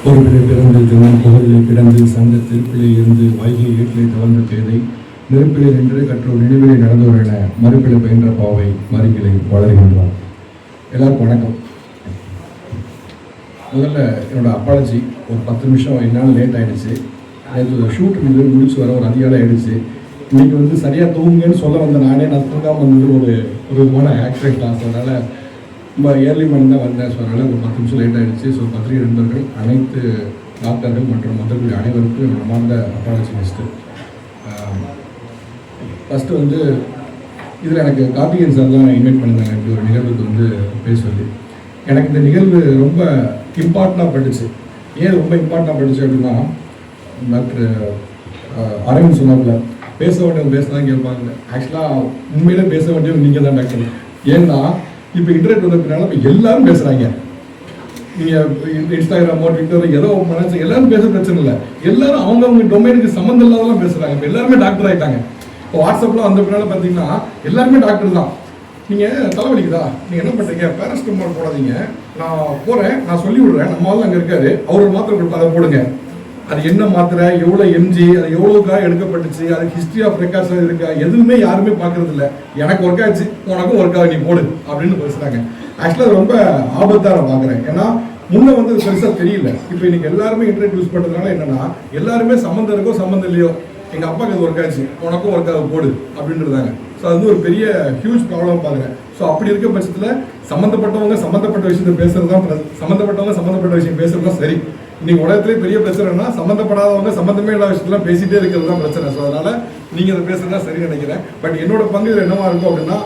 ஒருவிலை பிறந்து தினம் புகழிலே கிடந்து சங்க திருப்பிலே இருந்து வைகை ஏற்றிலே தவழ்ந்த பேதை நெருப்பிலே நின்று கற்றோர் நினைவிலே நடந்தோர் என மறுப்பிலை பயின்ற பாவை மறுப்பிலை வளர்கின்றார். எல்லாருக்கும் வணக்கம். முதல்ல என்னோட அப்பாலஜி. ஒரு 10 நிமிஷம் என்னால் லேட் ஆகிடுச்சு. நேற்று ஷூட் முடிச்சு வர ஒரு அதிகாலை ஆகிடுச்சு. இன்றைக்கி சரியாக தூங்குங்கன்னு சொல்ல வந்த நான் தூங்காமல் வந்தது ஒரு விதமான ஆக்சிடென்ட் தான். ஸோ அதனால் ரொம்ப ஏர்லி மார்னிங் தான் வந்தேன். ஸோ அதனால் ஒரு 10 நிமிஷம் லேட் ஆகிடுச்சு. ஸோ பத்திரிகை நண்பர்கள், அனைத்து டாக்டர்கள் மற்றும் மற்றவர்கள் அனைவருக்கும் என்னோட மார்ந்த அப்பாலஜி நெக்ஸ்ட்டு. ஃபஸ்ட்டு இதில் எனக்கு கார்த்திகேயன் சார் தான் இன்வைட் பண்ணியிருந்தாங்க இப்படி ஒரு நிகழ்வுக்கு பேசுவது. எனக்கு இந்த நிகழ்வு ரொம்ப இம்பார்ட்டண்ட்டாக பட்டுச்சு. ஏன் ரொம்ப இம்பார்ட்டண்ட்டாக பட்டுச்சு அப்படின்னா, டாக்டர் அரவிந்த் சொன்னாப்புல பேச வேண்டியவங்க பேசலாம் கேட்பாங்க. ஆக்சுவலாக உண்மையிலே பேச வேண்டியவங்க நீங்கள் தான் டாக்டர். ஏன்னா இப்போ இன்டர்நெட் வந்ததுனால இப்போ எல்லாரும் பேசுகிறாங்க. நீங்கள் இன்ஸ்டாகிராமோ ட்விட்டரோ ஏதோ மனசு எல்லாரும் பேச பிரச்சனை இல்லை. எல்லாரும் அவங்கவுங்க டொமைனுக்கு சம்மந்தம் இல்லாதெல்லாம் பேசுகிறாங்க. இப்போ எல்லாருமே டாக்டர் ஆகிட்டாங்க. இப்போ வாட்ஸ்அப்லாம் வந்த பின்னால் பார்த்தீங்கன்னா எல்லாருமே டாக்டர் தான். நீங்கள் தலைவலிக்குதா, நீங்கள் என்ன பண்ணுறீங்க, பேரஸ்டமால் போடாதீங்க, நான் போகிறேன், நான் சொல்லி விடுறேன், நம்ம ஆள் அங்கே இருக்காரு, அவர் ஒரு மாத்திரை கொடுப்பா, அதை போடுங்க. அது என்ன மாத்திரை, எவ்வளோ எம்ஜி, அது எவ்வளோக்காக எடுக்கப்பட்டுச்சு, அதுக்கு ஹிஸ்ட்ரி ஆஃப் ரெக்கார்ட்ஸ் இருக்கா, எதுவுமே யாருமே பார்க்கறது இல்லை. எனக்கு ஒர்க் ஆச்சு, உனக்கும் ஒர்க் ஆகும், நீ போடு அப்படின்னு பேசுகிறாங்க. ஆக்சுவலாக அது ரொம்ப ஆபத்தாக நான் பார்க்குறேன். ஏன்னா முன்னே பெருசாக தெரியல. இப்போ இன்னைக்கு எல்லாருமே இன்டர்நெட் யூஸ் பண்ணுறதுனால என்னன்னா, எல்லாருமே சம்மந்தம் இருக்கோ சம்மந்தம் இல்லையோ, எங்கள் அப்பாவுக்கு அது ஒர்க் ஆச்சு, உனக்கும் ஒர்க் ஆக போடு அப்படின்றதாங்க. ஸோ அது ஒரு பெரிய ஹியூஜ் ப்ராப்ளம் பார்க்குறேன். ஸோ அப்படி இருக்க பட்சத்தில் சம்மந்தப்பட்ட விஷயத்தை பேசுறது தான், சம்மந்தப்பட்ட விஷயம் பேசுறது தான் சரி. இன்னைக்கு உலகத்திலே பெரிய பிரச்சனைனா சம்மந்தப்படாதவங்க சம்மந்தமே இல்லாத விஷயத்தெல்லாம் பேசிட்டே இருக்கிறது தான் பிரச்சனை. ஸோ அதனால நீங்கள் அதை பேசுறதுனா சரின்னு நினைக்கிறேன். பட் என்னோட பங்கு இதில் என்னவா இருக்கும் அப்படின்னா,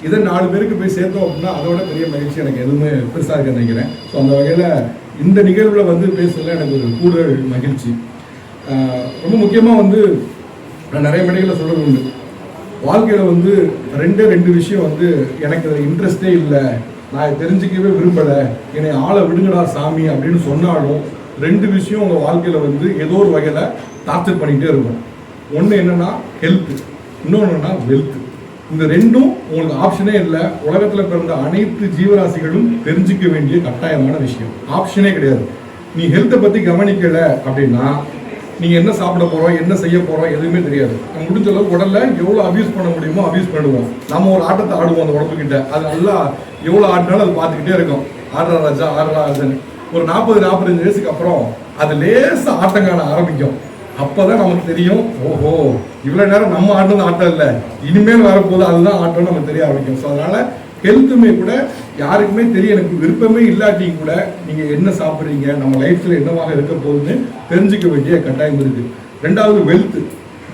இதை 4 பேருக்கு போய் சேர்த்தோம் அப்படின்னா அதோட பெரிய மகிழ்ச்சி எனக்கு எதுவுமே பெருசாக இருக்க நினைக்கிறேன். ஸோ அந்த வகையில் இந்த நிகழ்வில் பேசுறதுல எனக்கு ஒரு கூடுதல் மகிழ்ச்சி. ரொம்ப முக்கியமாக நான் நிறைய மேடைகளில் சொல்கிறது உண்டு. வாழ்க்கையில் ரெண்டு விஷயம் எனக்கு அதில் இன்ட்ரெஸ்டே இல்லை, நான் தெரிஞ்சிக்கவே விரும்பலை, என்னை ஆளை விடுங்கடா சாமி அப்படின்னு சொன்னாலும் 2 விஷயம் உங்கள் வாழ்க்கையில் ஏதோ ஒரு வகையில் டார்ச்சர் பண்ணிகிட்டே இருக்கும். ஒன்று என்னென்னா ஹெல்த்து, இன்னொன்று என்னென்னா வெல்த்து. இந்த 2ம் உங்களுக்கு ஆப்ஷனே இல்லை. உலகத்தில் பிறந்த அனைத்து ஜீவராசிகளும் தெரிஞ்சிக்க வேண்டிய கட்டாயமான விஷயம், ஆப்ஷனே கிடையாது. நீ ஹெல்த்தை பற்றி கவனிக்கலை அப்படின்னா நீங்கள் என்ன சாப்பிட போகிறோம், என்ன செய்ய போகிறோம் எதுவுமே தெரியாது. நம்ம முடிஞ்ச அளவுக்கு உடலில் எவ்வளோ அபியூஸ் பண்ண முடியுமோ அபியூஸ் பண்ணுவோம். நம்ம ஒரு ஆட்டத்தை ஆடுவோம் அந்த உடம்புக்கிட்ட, அது நல்லா எவ்வளோ ஆடினாலும் அது பார்த்துக்கிட்டே இருக்கும். ஆடுறா ராஜான்னு ஒரு 40-45 வயசுக்கு அப்புறம் அது லேசாக ஆட்டம் காண ஆரம்பிக்கும். அப்போ தான் நமக்கு தெரியும், ஓஹோ இவ்வளோ நேரம் நம்ம ஆடினது ஆட்டம் இல்லை, இனிமேல் வரப்போது அதுதான் ஆட்டம்னு நமக்கு தெரிய ஆரம்பிக்கும். ஸோ அதனால் ஹெல்த்துமே கூட யாருக்குமே தெரிய, எனக்கு விருப்பமே இல்லாட்டியும் கூட நீங்கள் என்ன சாப்பிட்றீங்க, நம்ம லைஃப்பில் என்னவாக இருக்க போகுதுன்னு தெரிஞ்சிக்க வேண்டிய கட்டாயம் இருக்குது. 2வது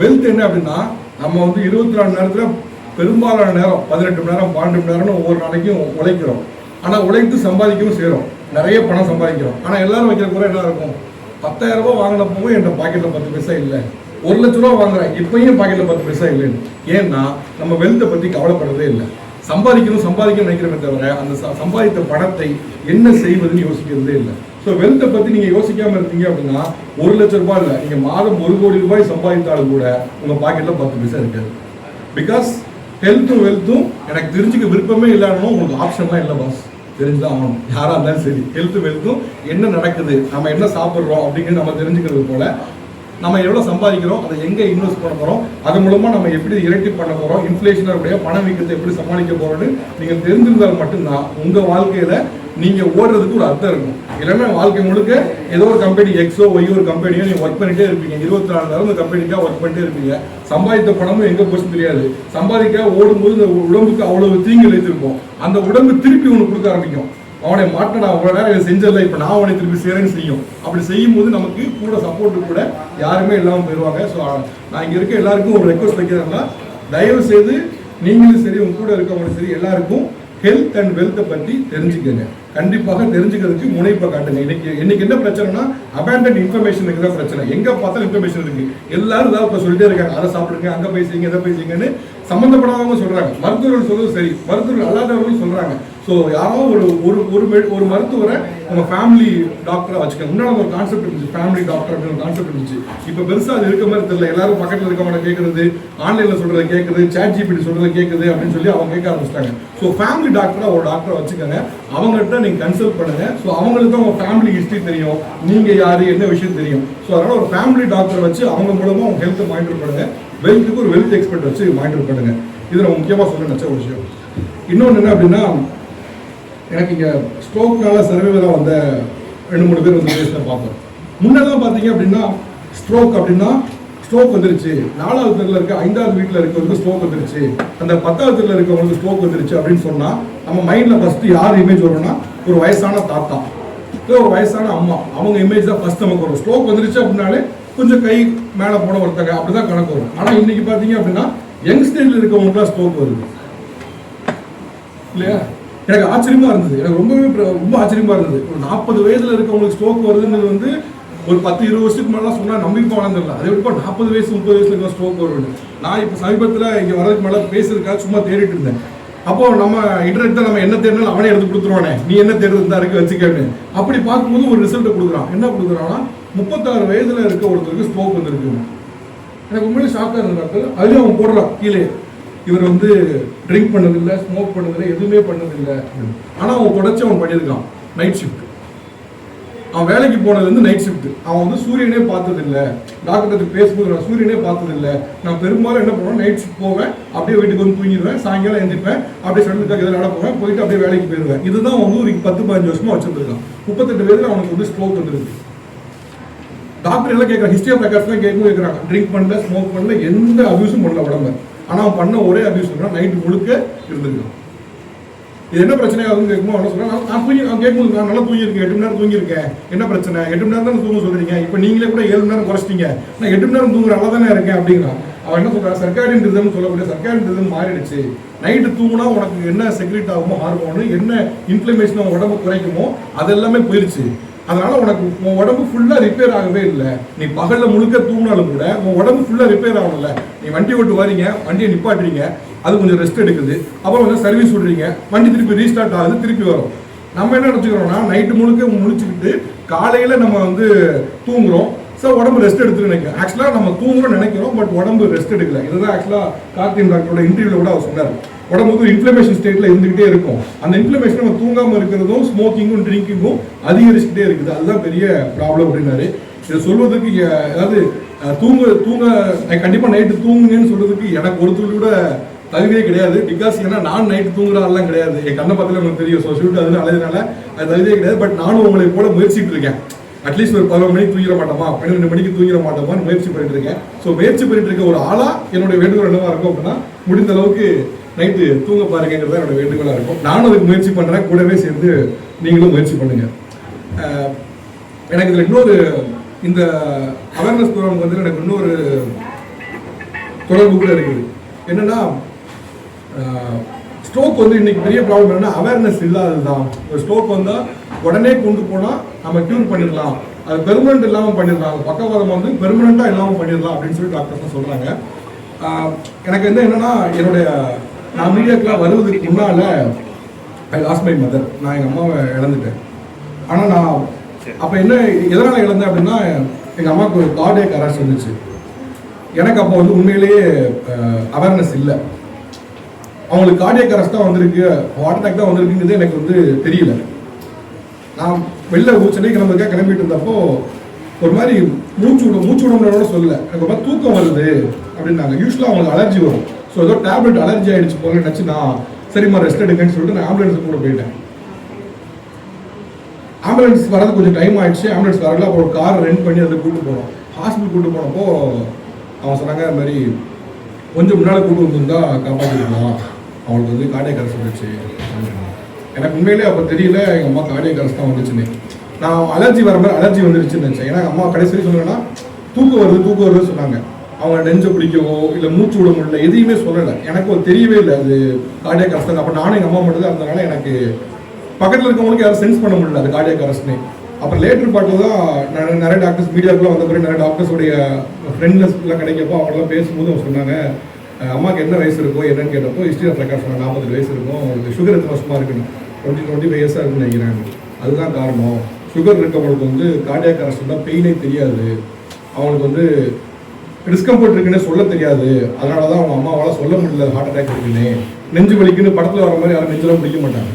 வெல்த் என்ன அப்படின்னா, நம்ம 24 மணி நேரத்தில் பெரும்பாலான நேரம் 18 மணி நேரம் 12 மணி நேரம்னு ஒவ்வொரு நாளைக்கும் உழைக்கிறோம். ஆனால் உழைத்து சம்பாதிக்கவும் செய்கிறோம், நிறைய பணம் சம்பாதிக்கிறோம். ஆனால் எல்லாரும் வைக்கிற கூட என்ன இருக்கும், 10,000 ரூபா வாங்கினப்பவும் என் பாக்கெட்டில் 10 பைசா இல்லை, 1 லட்ச ரூபா வாங்குறேன் இப்பயும் பாக்கெட்டில் 10 பைசா இல்லைன்னு. ஏன்னா நம்ம வெல்த்தை பற்றி கவலைப்படுறதே இல்லை. சம்பாதிக்கணும் நினைக்கிறமே தவிர அந்த சம்பாதித்த பணத்தை என்ன செய்வதுன்னு யோசிக்கிறதே இல்லை. ஸோ வெல்த்தை பற்றி நீங்கள் யோசிக்காமல் இருந்தீங்க அப்படின்னா 1 லட்ச ரூபாய் இல்லை, நீங்கள் மாதம் 1 கோடி ரூபாய் சம்பாதித்தாலும் கூட உங்கள் பாக்கெட்டில் 10 பைசா இருக்காது. பிகாஸ் ஹெல்த்தும் வெல்த்தும் எனக்கு தெரிஞ்சுக்க விருப்பமே இல்லைன்னு உங்களுக்கு ஆப்ஷன்லாம் இல்லை பாஸ், தெரிஞ்சுதான் ஆகணும். யாராக இருந்தாலும் சரி, ஹெல்த்து வெல்த்தும் என்ன நடக்குது, நம்ம என்ன சாப்பிட்றோம் அப்படிங்கிறது நம்ம தெரிஞ்சுக்கிறது போல, நம்ம எவ்வளோ சம்பாதிக்கிறோம், அதை எங்கே இன்வெஸ்ட் பண்ண போகிறோம், அது மூலமாக நம்ம எப்படி இரட்டி பண்ண போகிறோம், இன்ஃப்ளேஷனுடைய பணவீக்கத்தை எப்படி சமாளிக்க போகிறோன்னு நீங்கள் தெரிஞ்சிருந்தால் மட்டும்தான் உங்கள் வாழ்க்கையில் நீங்கள் ஓடுறதுக்கு ஒரு அர்த்தம் இருக்கும். இல்லைன்னா வாழ்க்கை முழுக்க ஏதோ ஒரு கம்பெனி எக்ஸோ ஒய்யோ ஒரு கம்பெனியோ நீங்கள் ஒர்க் பண்ணிகிட்டே இருப்பீங்க. 24 நேரம் இந்த கம்பெனிக்காக ஒர்க் பண்ணிட்டே இருப்பீங்க. சம்பாதித்த பணமும் எங்கே போச்சு தெரியாது. சம்பாதிக்க ஓடும்போது இந்த உடம்புக்கு அவ்வளோ தீங்கு வைத்திருப்போம். அந்த உடம்பு திருப்பி ஒன்று கொடுக்க ஆரம்பிக்கும். அவனை மாட்ட நான் அவ்வளோ நேரம் செஞ்சதில்லை, இப்போ நான் அவனை திருப்பி சேரன்னு செய்யும். அப்படி செய்யும் போது நமக்கு கூட சப்போர்ட்டு கூட யாருமே இல்லாமல் போயிடுவாங்க. ஸோ நான் இங்கே இருக்க எல்லாருக்கும் ஒரு ரெக்வஸ்ட் வைக்கிறேன்னா, தயவு செய்து நீங்களும் சரி உங்க கூட இருக்கவங்களும் சரி எல்லாருக்கும் ஹெல்த் அண்ட் வெல்த்தை பற்றி தெரிஞ்சுக்கங்க. கண்டிப்பாக தெரிஞ்சுக்கிறதுக்கு முனைப்பை காட்டுங்க. இன்னைக்கு என்ன பிரச்சனைனா, அபேண்டன்ட் இன்ஃபர்மேஷனுக்கு தான் பிரச்சனை. எங்கே பார்த்தாலும் இன்ஃபர்மேஷன் இருக்கு, எல்லாரும் தான் இப்போ சொல்லிட்டே இருக்காங்க, அதை சாப்பிடுங்க, அங்கே பேசுங்க, எதை பேசுங்கன்னு சம்மந்தப்படாதவங்க சொல்றாங்க. மருத்துவர்கள் சொல்றது சரி, மருத்துவர்கள் அல்லாதவர்களும் சொல்றாங்க. ஸோ யாரோ ஒரு மருத்துவரை நம்ம ஃபேமிலி டாக்டராக வச்சுக்கணும். முன்னாடி ஒரு கான்செப்ட் இருந்துச்சு, ஃபேமிலி டாக்டர் அப்படின்னு ஒரு கான்செப்ட் இருந்துச்சு. இப்போ பெருசாக அது இருக்க மாதிரி தெரியல. எல்லாரும் பக்கத்தில் இருக்கவங்க கேட்கறது, ஆன்லைனில் சொல்கிறத கேட்குறது, சாட் ஜிபிடி சொல்கிறத கேட்குது அப்படின்னு சொல்லி அவங்க கேட்க ஆரம்பிச்சிட்டாங்க. ஸோ ஃபேமிலி டாக்டராக ஒரு டாக்டரை வச்சுக்கோங்க, அவங்ககிட்ட நீங்கள் கன்சல்ட் பண்ணுங்க. ஸோ அவங்களுக்கு தான் உங்கள் ஃபேமிலி ஹிஸ்ட்ரி தெரியும், நீங்கள் யார் என்ன விஷயம் தெரியும். ஸோ அதனால் ஒரு ஃபேமிலி டாக்டரை வச்சு அவங்க மூலமாக அவங்க ஹெல்த்தை மானிட்டர் பண்ணுங்க. வெல்த்துக்கு ஒரு வெல்த் எக்ஸ்பர்ட் வச்சு மானிட்டர் பண்ணுங்க. இது நான் முக்கியமாக சொல்ல நினச்ச ஒரு விஷயம். இன்னொன்று என்ன அப்படின்னா, எனக்கு இங்கே ஸ்ட்ரோக்னால சர்வைவராக வந்த 2-3 பேர் வந்து பேசின பார்ப்போம். முன்னெல்லாம் பார்த்தீங்க அப்படின்னா ஸ்ட்ரோக் அப்படின்னா ஸ்ட்ரோக் வந்துருச்சு, 4வது தெருவில் இருக்க 5வது வீட்டில் இருக்கவங்களுக்கு ஸ்ட்ரோக் வந்துருச்சு, அந்த 10வது தெருவில் இருக்கவங்களுக்கு ஸ்ட்ரோக் வந்துருச்சு அப்படின்னு சொன்னால் நம்ம மைண்டில் ஃபஸ்ட்டு யார் இமேஜ் வரும்னா ஒரு வயசான தாத்தா இல்லை ஒரு வயசான அம்மா, அவங்க இமேஜ் தான் ஃபஸ்ட் நமக்கு வரும். ஸ்ட்ரோக் வந்துருச்சு அப்படின்னாலே கொஞ்சம் கை மேலே போன ஒருத்தங்க அப்படி தான் கணக்கு வரும். ஆனால் இன்னைக்கு பார்த்தீங்க அப்படின்னா யங் ஸ்டேஜில் இருக்கவங்களுக்குலாம் ஸ்ட்ரோக் வருது இல்லையா? எனக்கு ஆச்சரியமா இருந்தது, எனக்கு ரொம்ப ஆச்சரியமா இருந்தது. ஒரு 40 வயதுல இருக்கவங்களுக்கு ஸ்ட்ரோக் வருதுன்றது வந்து ஒரு 10-20 வருஷத்துக்கு மேலே சொன்னால் நம்பிப்பானு தெரியல. அதே விட 40 வயசு 30 வயசுல இருக்க ஸ்ட்ரோக் வரும்னு நான் இப்போ சமீபத்தில் இங்கே வரதுக்கு மேலே பேசுறதுக்காக சும்மா தேடிட்டு இருந்தேன். அப்போ நம்ம இன்டர்நெட் தான், நம்ம என்ன தேடினாலும் அவனே எடுத்து கொடுத்துருவானே, நீ என்ன தேடுறது தான் இருக்கு வச்சுக்கேன்னு. அப்படி பார்க்கும்போது ஒரு ரிசல்ட்டை கொடுக்குறான். என்ன கொடுக்குறான்னா 36 வயதுல இருக்க ஒருத்தருக்கு ஸ்ட்ரோக் வந்துருக்கு. எனக்கு உண்மையிலே ஷாக்காக இருந்தது. அதுலேயும் அவன் போடுறான் கீழே, இவர் வந்து ட்ரிங்க் பண்ணதில்லை, ஸ்மோக் பண்ணதில்லை, எதுவுமே பண்ணதில்லை. ஆனால் அவன் தொடர்ச்சி அவன் பண்ணியிருக்கான் நைட் ஷிஃப்ட். அவன் வேலைக்கு போனது வந்து நைட் ஷிஃப்ட். அவன் வந்து சூரியனே பார்த்ததில்லை. டாக்டர் பேசும்போது நான் சூரியனே பார்த்ததில்லை, நான் பெரும்பாலும் என்ன பண்ணுவேன், நைட் ஷிஃப்ட் போவேன், அப்படியே வீட்டுக்கு வந்து தூங்கிடுவேன், சாயங்காலம் எழுந்திருப்பேன், அப்படியே ஷட்டிலுக்காக எதாவது நடப்பேன், போயிட்டு அப்படியே வேலைக்கு போயிடுவேன். இதுதான் வந்து ஒரு 10-15 வருஷமா வச்சிருந்துருக்கான். 38 வயதுல அவனுக்கு வந்து ஸ்ட்ரோக் வந்துருக்கு. டாக்டர் எல்லாம் கேட்குறாங்க, ஹிஸ்டரி ஆஃப் ரெக்கார்ட்ஸ்லாம் கேட்குறாங்க, ட்ரிங்க் பண்ணல, ஸ்மோக் பண்ணல, எந்த அபியூஸும் பண்ணல உடம்பு. ஆனால் அவன் பண்ண ஒரே அபியூஸ் நைட்டு முழுக்க இருந்திருக்கான். இது என்ன பிரச்சனை ஆகுதுன்னு கேட்கும்போது அவன் சொல்றான், நான் தூங்கி அவன் கேட்கும்போது நான் நல்லா தூங்கியிருக்கேன், 8 மணி நேரம் தூங்கியிருக்கேன், என்ன பிரச்சனை, 8 மணி நேரம் தான் தூங்க சொல்றீங்க, இப்போ நீங்களே கூட 7 மணி நேரம் குறைச்சிட்டீங்க, நான் 8 மணி நேரம் தூங்குற நல்லா தானே இருக்கேன் அப்படிங்கிறான். அவன் என்ன சொல்றான், சர்க்காரின் ரிதம் சொல்லக்கூடிய சர்க்காரின் ரிதம் மாறிடுச்சு. நைட்டு தூங்குனா உனக்கு என்ன செக்ரெட் ஆகுமோ ஹார்மோனு, என்ன இன்ஃப்ளமேஷன் உன் உடம்பு குறைக்குமோ அதெல்லாமே போயிருச்சு. அதனால உனக்கு உன் உடம்பு ஃபுல்லா ரிப்பேர் ஆகவே இல்லை. நீ பகல்ல முழுக்க தூங்கினாலும் கூட உன் உடம்பு ஃபுல்லா ரிப்பேர் ஆகல. நீ வண்டி ஓட்டு வரீங்க, வண்டியை நிப்பாட்டுறீங்க, அது கொஞ்சம் ரெஸ்ட் எடுக்குது, அப்புறம் கொஞ்சம் சர்வீஸ் விடுறீங்க, வண்டி திருப்பி ரீஸ்டார்ட் ஆகுது, திருப்பி வரும். நம்ம என்ன நினச்சிக்கிறோம்னா நைட்டு முழுக்க முடிச்சுக்கிட்டு காலையில நம்ம வந்து தூங்குறோம், ஸோ உடம்பு ரெஸ்ட் எடுத்துன்னு நினைக்கிறோம். ஆக்சுவலாக நம்ம தூங்குறோம் நினைக்கிறோம், பட் உடம்பு ரெஸ்ட் எடுக்கல. இதுதான் ஆக்சுவலாக கார்த்தின் டாக்டரோட இன்டர்வியூல கூட அவர் சொன்னார். உடம்பு வந்து இன்ஃப்ளமேஷன் ஸ்டேட்ல இருந்துகிட்டே இருக்கும். அந்த இன்ஃப்ளமேஷன் நம்ம தூங்காம இருக்கிறதும் ஸ்மோக்கிங்கும் ட்ரிங்கிங்கும் அதிகரிச்சுட்டே இருக்குது. அதுதான் பெரிய ப்ராப்ளம் அப்படின்னாரு. இதை சொல்வதற்கு அதாவது தூங்க கண்டிப்பா நைட்டு தூங்குங்கன்னு சொல்றதுக்கு எனக்கு ஒருத்தர் கூட தகுதியே கிடையாது. பிகாஸ் ஏன்னா நான் நைட்டு தூங்குற ஆள்லாம் கிடையாது. என் கண்ணை பத்தில எனக்கு தெரியும். ஸோ ஷூட் அது அழகுனால அது தகுதியே கிடையாது. பட் நானும் உங்களை போல முயற்சிட்டு இருக்கேன். அட்லீஸ்ட் ஒரு 11 மணிக்கு தூங்கிட மாட்டோமா, 12 மணிக்கு தூங்கிட மாட்டோமான்னு முயற்சி பண்ணிட்டு இருக்கேன். ஸோ முயற்சி பண்ணிட்டு இருக்க ஒரு ஆளா என்னுடைய வேண்டுகோள் என்னவா இருக்கும் அப்படின்னா, முடிந்த அளவுக்கு நைட்டு தூங்க பாருங்கிறது என்னோட வேண்டுகோளாக இருக்கும். நானும் அதுக்கு முயற்சி பண்ணுறேன், கூடவே சேர்ந்து நீங்களும் முயற்சி பண்ணுங்க. எனக்கு இதில் இன்னொரு இந்த அவேர்னஸ் ப்ரோக்ராம் வந்து எனக்கு இன்னொரு தொடர்பு கூட இருக்குது. என்னன்னா ஸ்ட்ரோக் வந்து இன்னைக்கு பெரிய ப்ராப்ளம் என்னன்னா அவேர்னஸ் இல்லாதது தான். ஒரு ஸ்ட்ரோக் வந்தால் உடனே கொண்டு போனால் நம்ம க்யூர் பண்ணிடலாம், அது பெர்மனண்ட் இல்லாமல் பண்ணிடலாம், பக்கவாதம் வந்து பெர்மனண்ட்டாக இல்லாமல் பண்ணிடலாம் அப்படின்னு சொல்லி டாக்டர்ஸ் தான் சொல்கிறாங்க. எனக்கு வந்து என்னன்னா என்னுடைய நான் மீடியாக்கெலாம் வருவதுக்கு முன்னால் ஐ லாஸ்ட் மை மதர். நான் எங்கள் அம்மாவை இழந்துட்டேன். ஆனால் நான் அப்போ என்ன எதனால் இழந்தேன் அப்படின்னா, எங்கள் அம்மாவுக்கு ஒரு கார்டியக் அரெஸ்ட் வந்துச்சு. எனக்கு அப்போ வந்து உண்மையிலேயே அவேர்னஸ் இல்லை. அவங்களுக்கு கார்டியக் அரெஸ்ட் தான் வந்திருக்கு, ஹார்ட் அட்டாக் தான் வந்திருக்குங்கிறது எனக்கு வந்து தெரியல. நான் வெளில சென்னை கிளம்பிட்டு இருந்தப்போ ஒரு மாதிரி மூச்சு விடணும்னோட சொல்லல, எனக்கு ஒரு மாதிரி தூக்கம் வருது அப்படின்னாங்க. யூஸ்வலாக அவங்களுக்கு அலர்ஜி வரும். ஸோ ஏதோ டேப்லெட் அலர்ஜி ஆகிடுச்சு போல நினச்சி நான் சரிம்மா ரெஸ்ட் எடுங்கன்னு சொல்லிட்டு நான் ஆம்புலன்ஸுக்கு கூட போயிட்டேன். ஆம்புலன்ஸ் வரது கொஞ்சம் டைம் ஆகிடுச்சு. ஆம்புலன்ஸ் வரல, அப்போ ஒரு கார் ரெண்ட் பண்ணி அதில் கூப்பிட்டு போனோம். ஹாஸ்பிட்டல் கூப்பிட்டு போனப்போ அவங்க சொன்னாங்க, இந்த மாதிரி கொஞ்சம் முன்னால் கூப்பிட்டு வந்திருந்தா காப்பாற்றிருக்கலாம், அவங்களுக்கு வந்து கார்டியக் அரெஸ்ட் வந்துச்சு. எனக்கு உண்மையிலே அப்போ தெரியல எங்கள் அம்மா கார்டியக் அரெஸ்ட் தான் வந்துச்சுன்னு. நான் அலர்ஜி வர மாதிரி அலர்ஜி வந்துருச்சுன்னு நினச்சேன். ஏன்னா அம்மா கடைசி சொன்னாங்கன்னா தூக்கம் வருதுன்னு சொன்னாங்க. அவங்க நெஞ்சை பிடிக்கவோ இல்லை மூச்சு விட முடியல, எதையுமே சொல்லலை. எனக்கு தெரியவே இல்லை அது கார்டியக் அரெஸ்ட். அப்போ நானும் எங்கள் அம்மா மட்டும் தான் இருந்தனால எனக்கு பக்கத்தில் இருக்கவங்களுக்கு யாரும் சென்ஸ் பண்ண முடியல அது கார்டியக் அரெஸ்ட்னு. அப்புறம் லேட்டர் பார்த்து தான் நிறைய டாக்டர்ஸ் மீடியாவுக்குலாம் வந்த பிறகு நிறைய டாக்டர்ஸோடைய ஃப்ரெண்ட்ஸ்லாம் கிடைக்கப்போ அவங்களாம் பேசும்போது அவங்க சொன்னாங்க, அம்மாவுக்கு என்ன வயசு இருக்கும் என்னன்னு கேட்டப்போ ஹிஸ்ட்ரி ஆஃப் ரெக்கார்ட் சொன்னாங்க 48 வயசு இருக்கும், அவங்களுக்கு சுகர் எத்தனை வருஷமாக இருக்குன்னு. 25 இயர்ஸாக இருக்குன்னு நினைக்கிறேன். அதுதான் காரணம். சுகர் இருக்கவங்களுக்கு வந்து கார்டியாக் அரெஸ்ட் இருந்தால் பெயினே தெரியாது, அவங்களுக்கு வந்து டிஸ்கம்ஃபர்ட் இருக்குன்னு சொல்ல தெரியாது. அதனால தான் அவங்க அம்மாவால் சொல்ல முடியல ஹார்ட் அட்டாக் இருக்குன்னு. நெஞ்சு வலிக்குன்னு படத்தில் வர மாதிரி யாரும் நெஞ்செல்லாம் பிடிக்க மாட்டாங்க.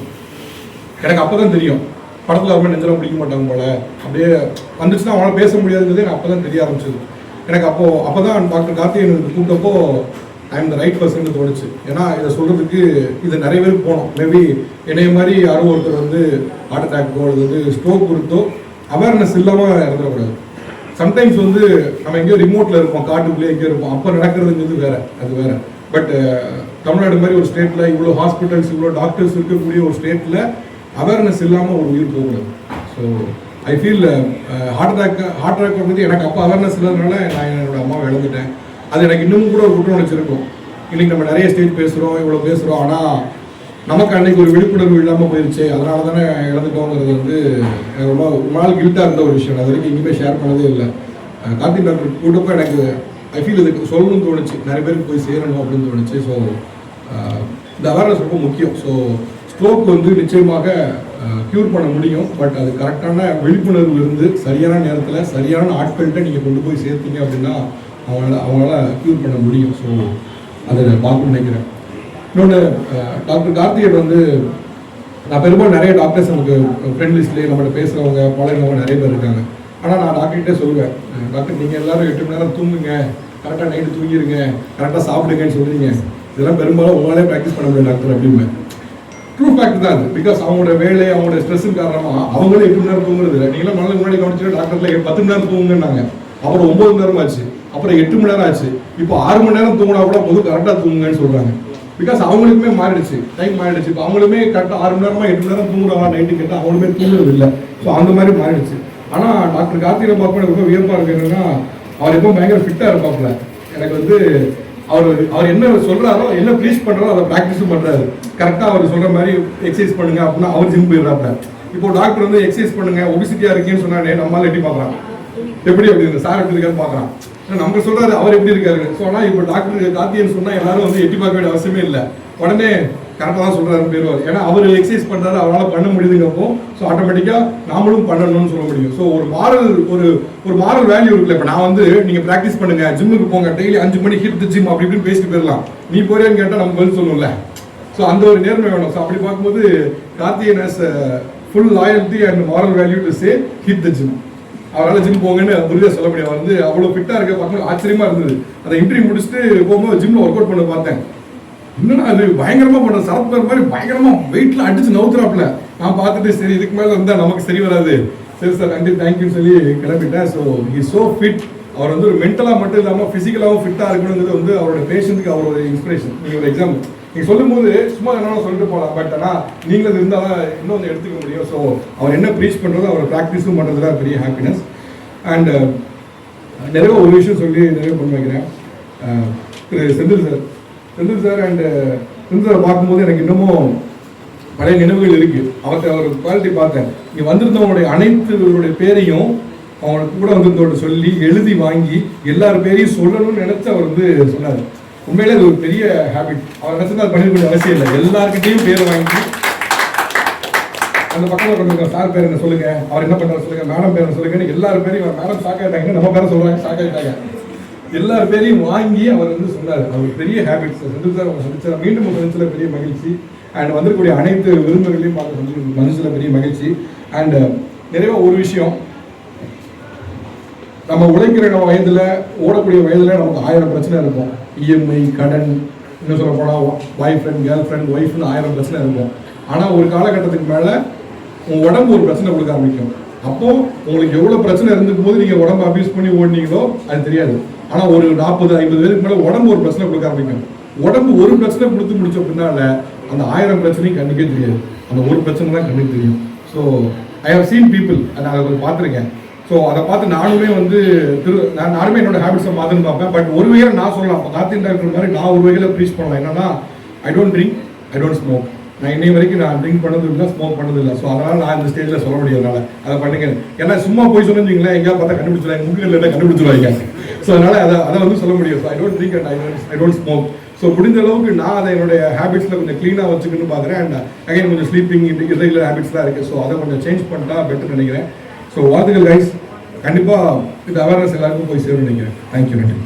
எனக்கு அப்போ தான் தெரியும், படத்தில் வர மாதிரி நெஞ்செல்லாம் பிடிக்க மாட்டாங்க போல, அப்படியே வந்துச்சுன்னா அவங்களால பேச முடியாதுங்கிறது எனக்கு அப்போ தான் தெரிய ஆரம்பிச்சது. எனக்கு அப்போ தான் டாக்டர் கார்த்திகேயன் கூப்பிட்டப்போ I am the right person தோணுச்சு. ஏன்னா இதை சொல்கிறதுக்கு இது நிறைய பேருக்கு போகணும். மேபி என்னைய மாதிரி யாரும் ஒருத்தர் வந்து ஹார்ட் அட்டாக்கோ அல்லது வந்து ஸ்ட்ரோக் கொடுத்தோ அவேர்னஸ் இல்லாமல் இறந்துடக்கூடாது. சம்டைம்ஸ் வந்து நம்ம எங்கேயோ ரிமோட்டில் இருப்போம், காட்டுக்குள்ளே எங்கேயோ இருப்போம், அப்போ நடக்கிறதுங்கிறது வேறு, அது வேறு. பட் தமிழ்நாடு மாதிரி ஒரு ஸ்டேட்டில் இவ்வளோ ஹாஸ்பிட்டல்ஸ் இவ்வளோ டாக்டர்ஸ் இருக்கக்கூடிய ஒரு ஸ்டேட்டில் அவேர்னஸ் இல்லாமல் ஒரு உயிர் போகக்கூடாது. So I feel heart attack வந்து எனக்கு அப்போ அவேர்னஸ் இல்லாதனால நான் என்னோட அம்மாவை இழந்துட்டேன். அது எனக்கு இன்னமும் கூட ஒரு குற்ற உணர்ச்சி இருக்கும். இன்றைக்கி நம்ம நிறைய ஸ்டேஜ் பேசுகிறோம், இவ்வளோ பேசுகிறோம், ஆனால் நமக்கு அன்றைக்கி ஒரு விழிப்புணர்வு இல்லாமல் போயிடுச்சு, அதனால தானே இழந்துட்டோங்கிறது வந்து ரொம்ப நாள் கில்ட்டாக இருந்த ஒரு விஷயம். அது வரைக்கும் எங்கேயுமே ஷேர் பண்ணதே இல்லை. கார்த்திக் டாக்டர் கூட்டப்போ எனக்கு ஐ ஃபீல் இதுக்கு சொல்லணும்னு தோணுச்சு, நிறைய பேருக்கு போய் சேரணும் அப்படின்னு தோணுச்சு. ஸோ இந்த அவேர்னஸ் ரொம்ப முக்கியம். ஸோ ஸ்ட்ரோக் வந்து நிச்சயமாக க்யூர் பண்ண முடியும். பட் அது கரெக்டான விழிப்புணர்வு இருந்து சரியான நேரத்தில் சரியான ஆட்கள்கிட்ட நீங்கள் கொண்டு போய் சேர்த்தீங்க அப்படின்னா அவங்களால க்யூர் பண்ண முடியும். ஸோ அதை பார்க்கணும்னு நினைக்கிறேன். இன்னொன்று, டாக்டர் கார்த்திகேயன் வந்து நான் பெரும்பாலும் நிறைய டாக்டர்ஸ் நமக்கு ஃப்ரெண்ட் லிஸ்ட்லேயே நம்மகிட்ட பேசுகிறவங்க பழகிறவங்க நிறைய பேர் இருக்காங்க. ஆனால் நான் டாக்டர்கிட்டே சொல்லுவேன், டாக்டர் நீங்கள் எல்லோரும் 8 மணி நேரம் தூங்குங்க, கரெக்டாக நைட்டு தூங்கிடுங்க, கரெக்டாக சாப்பிடுங்கன்னு சொல்கிறீங்க, இதெல்லாம் பெரும்பாலும் உங்களாலே ப்ராக்டிஸ் பண்ண முடியும் டாக்டர் அப்படின்னு. ட்ரூ ஃபேக்ட் தான் அது. பிகாஸ் அவங்களோட வேலை அவங்களோட ஸ்ட்ரெஸ்ஸும் காரணமாக அவங்களே 8 மணி நேரம் தூங்குறது இல்லை. நீங்களாம் நாளைக்கு முன்னாடி கவனிச்சுட்டு டாக்டர்ல 10 மணி நேரம் தூங்குங்கன்னாங்க, அப்புறம் 9 மணி நேரம் ஆச்சு, அப்புறம் 8 மணி நேரம் ஆச்சு, இப்போ 6 மணி நேரம் தூங்கினா கூட போது கரெக்டாக தூங்குங்கன்னு சொல்கிறாங்க. பிகாஸ் அவங்களுக்குமே மாறிடுச்சு, டைம் மாறிடுச்சு. இப்போ அவங்களுமே கரெக்டாக 6 மணி நேரமாக 8 மணி நேரம் தூங்குறாங்க நைட்டு கேட்டால் அவங்களுமே தூங்குறது இல்லை. ஸோ அந்த மாதிரி மாறிடுச்சு. ஆனால் டாக்டர் கார்த்திகேயன் பார்க்க எனக்கு ரொம்ப வியப்பாக இருக்கு. என்னன்னா அவர் எப்போ பயங்கர ஃபிட்டாக இருப்பாப்புல. எனக்கு வந்து அவர் என்ன சொல்கிறாரோ, என்ன ப்ளீஸ் பண்ணுறாரோ அதை ப்ராக்டிஸும் பண்ணுறாரு. கரெக்டாக அவர் சொல்கிற மாதிரி எக்ஸசைஸ் பண்ணுங்க அப்படின்னா அவர் ஜிம் போயிடுறாப்புல. இப்போ டாக்டர் வந்து எக்ஸசைஸ் பண்ணுங்க, ஒபிசிட்டியாக இருக்கேன்னு சொன்னானே நம்மளால எட்டி பார்க்குறான், எப்படி அப்படி இருக்கு சார் எப்படி இருக்கான்னு பார்க்குறான். நம்ம சொல்றாரு அவர் எப்படி இருக்காரு. ஸோ ஆனால் இப்போ டாக்டர் கார்த்திகேயன் சொன்னால் எல்லாரும் வந்து எட்டி பார்க்க வேண்டிய அவசியமே இல்லை, உடனே கரெக்டாக தான் சொல்கிறாருன்னு பேருவார். ஏன்னா அவர் எக்ஸசைஸ் பண்ணுறாரு, அவரால் பண்ண முடியுதுங்கப்போ ஸோ ஆட்டோமேட்டிக்காக நாமளும் பண்ணணும்னு சொல்ல முடியும். ஸோ ஒரு மாரல் வேல்யூ இருக்குல்ல. இப்போ நான் வந்து நீங்கள் ப்ராக்டிஸ் பண்ணுங்க, ஜிம்முக்கு போங்க, டெய்லி 5 மணி ஹிட் தி ஜிம் அப்படி இப்படின்னு பேசிட்டு போயிடலாம். நீ போறியான்னு கேட்டால் நம்ம பதில் சொல்லணும்ல. ஸோ அந்த ஒரு நேர்மை வேணும். ஸோ அப்படி பார்க்கும்போது Karthikeyan has full loyalty and moral value to say hit the gym. அவரால் ஜிம் போங்கன்னு உறுதியாக சொல்ல முடியும். அவர் வந்து அவ்வளோ ஃபிட்டாக இருக்க பார்க்கும்போது ஆச்சரியமாக இருந்தது. அதை இன்டர்வியூ முடிச்சுட்டு போகும்போது ஜிம்மில் ஒர்க் அவுட் பண்ண பார்த்தேன். இன்னும் அது பயங்கரமாக பண்ணுறேன், சரத்குமார் மாதிரி பயங்கரமாக வெயிட்டில் அடிச்சு நவுத்துறாப்புல. நான் பார்த்துட்டு சரி இதுக்கு மேலே இருந்தால் நமக்கு சரி வராது, சரி சார் நன்றி தேங்க்யூன்னு சொல்லி கிளம்பிட்டேன். So is so fit. அவர் வந்து ஒரு மென்டலாக மட்டும் இல்லாமல் ஃபிசிக்கலாகவும் ஃபிட்டாக இருக்கணுங்கிறது வந்து அவரோட பேஷண்ட்டுக்கு அவரோட இன்ஸ்பிரேஷன். நீங்கள் ஒரு எக்ஸாம்பிள் நீங்கள் சொல்லும்போது சும்மா என்ன சொல்லிட்டு போகலாம், பட் ஆனால் நீங்களும் அது இருந்தால் தான் இன்னொன்று எடுத்துக்க முடியும். ஸோ அவர் என்ன ப்ரீச் பண்ணுறதோ அவரை ப்ராக்டிஸும் பண்ணுறதுல பெரிய ஹாப்பினஸ். அண்ட் நிறைய ஒரு விஷயம் சொல்லி நிறைய பண்ண வைக்கிறேன். Thiru Senthil sir and Senthil sir பார்க்கும்போது எனக்கு இன்னமும் பழைய நினைவுகள் இருக்குது. அவர் குவாலிட்டி பார்த்தேன். இங்கே வந்திருந்தவங்களுடைய அனைத்துடைய பேரையும் அவங்களுக்கு கூட வந்திருந்தோட சொல்லி எழுதி வாங்கி எல்லார் பேரையும் சொல்லணும்னு நினச்சி அவர் வந்து சொன்னார். உண்மையிலே அது ஒரு பெரிய ஹேபிட். அவர் நினச்சா அது பண்ணிருக்க அவசியம் இல்லை, எல்லாருக்கிட்டையும் பேர் வாங்கி அந்த பக்கத்தில் கொஞ்சம் சார் பேர் என்ன சொல்லுங்க, அவர் என்ன பண்ணுறாரு சொல்லுங்க, மேடம் பேர் என்ன சொல்லுங்க, எல்லார் பேரையும் மேடம் ஷாக் ஆகிட்டாங்க, நம்ம பேரை சொல்கிறாங்க ஷாக் ஆகிட்டாங்க, எல்லார் பேரையும் வாங்கி அவர் வந்து சொன்னார். அவர் பெரிய ஹேபிட்ஸ். செந்தில் சார் அவங்க சந்திச்சார், மீண்டும் சந்திச்சில் பெரிய மகிழ்ச்சி. அண்ட் வந்திருக்கக்கூடிய அனைத்து விருந்துகளையும் பார்த்து மனசில் பெரிய மகிழ்ச்சி. அண்ட் நிறைய ஒரு விஷயம், நம்ம உழைக்கிற வயதில் ஓடக்கூடிய வயதில் நமக்கு 1000 பிரச்சனை இருக்கும். இஎம்ஐ, கடன், இன்னும் சொல்ல போனால் பாய் ஃப்ரெண்ட், கேர்ள் ஃப்ரெண்ட், ஒய்ஃப்னு 1000 பிரச்சனை இருக்கும். ஆனால் ஒரு காலகட்டத்துக்கு மேலே உங்கள் உடம்பு ஒரு பிரச்சனை கொடுக்க ஆரம்பிக்கும். அப்போது உங்களுக்கு எவ்வளோ பிரச்சனை இருந்துக்கும் போது நீங்கள் உடம்பு அபியூஸ் பண்ணி ஓடினீங்களோ அது தெரியாது. ஆனால் ஒரு 40-50 பேருக்கு மேலே உடம்பு ஒரு பிரச்சனை கொடுக்க ஆரம்பிக்கும். உடம்பு ஒரு பிரச்சனை கொடுத்து முடிச்ச பின்னால் அந்த 1000 பிரச்சனையும் கண்ணுக்கே தெரியாது, அந்த ஒரு பிரச்சனை தான் கண்ணுக்கு தெரியும். So I have seen people, நான் அதை பார்த்துருக்கேன். ஸோ அதை பார்த்து நானுமே வந்து நானுமே என்னோட ஹேபிட்ஸை மாற்றுன்னு பார்ப்பேன். பட் ஒரு வகையில் நான் சொல்லலாம், இப்போ கார்த்திகேயன் இருக்கிற மாதிரி நான் ஒரு வகையில் ப்ரீச் பண்ணலாம். என்னன்னா, I don't drink, I don't smoke. நான் இன்னை வரைக்கும் நான் ட்ரிங்க் பண்ணதும் இல்லை, ஸ்மோக் பண்ணதும் இல்லை. ஸோ அதனால் நான் இந்த ஸ்டேஜில் சொல்ல முடியாதனால அதை பண்ணுங்க. ஏன்னா சும்மா போய் சொன்னீங்களேன் எங்கேயா பார்த்தா கண்டுபிடிச்சிருவாங்க, முக்கியம் இல்லை கண்டுபிடிச்சிருவாங்க. ஸோ அதனால் அதை வந்து சொல்ல முடியும். So I don't drink and I don't smoke. So முடிந்த அளவுக்கு நான் அதை என்னுடைய ஹேபிட்ஸில் கொஞ்சம் க்ளீனாக வச்சுக்கணும்னு பார்க்குறேன். அண்ட் அகைன் கொஞ்சம் ஸ்லீப்பிங் இரெகுலர் ஹேபிட்ஸ்லாம் இருக்குது. ஸோ அதை கொஞ்சம் சேஞ்ச் பண்ணிட்டா பெட்டர் நினைக்கிறேன். ஸோ வாழ்த்துக்கள் கைஸ். கண்டிப்பாக இந்த அவேர்னஸ் எல்லாருக்கும் போய் சேரும் நினைக்கிறேன். தேங்க்யூ. நன்றி.